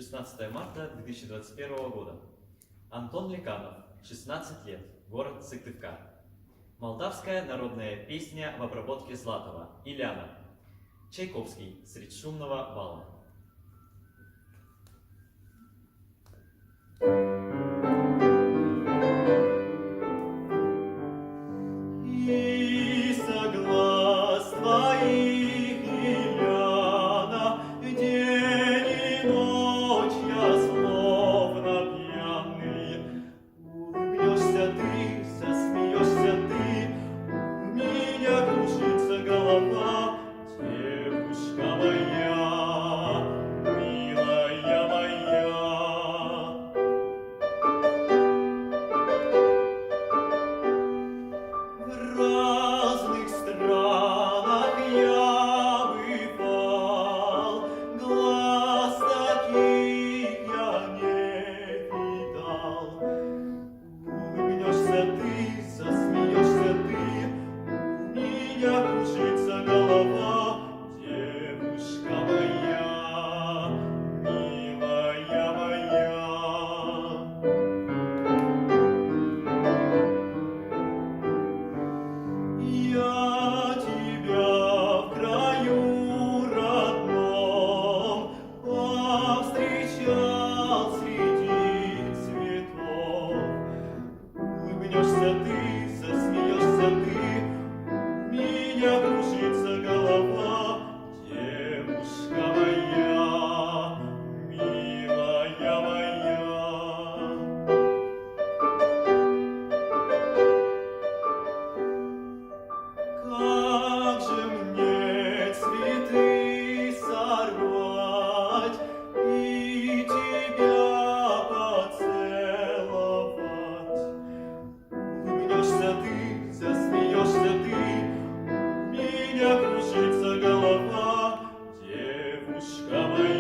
16 марта 2021 года. Антон Леканов, 16 лет, город Сыктывкар. Молдавская народная песня в обработке Златова «Иляна». Чайковский «Средь шумного бала». И соглас твоих, Иляна, день и ночь я словно пьяный. Улыбнешься ты, засмеешься ты, у меня кружится голова, девушка моя, милая моя. В разных странах я бывал, глаз таких я не видал. Улыбнешься ты, засмеешься ты, у меня кружится голова, девушка моя, милая моя. Я тебя в краю родном повстречал среди цветов. Улыбнешься ты, засмеешься ты, у меня кружится голова, девушка моя, милая моя. Как же мне цветы сорвать и тебя поцеловать? Улыбнешься ты, засмеешься ты, у меня кружится голова, девушка моя.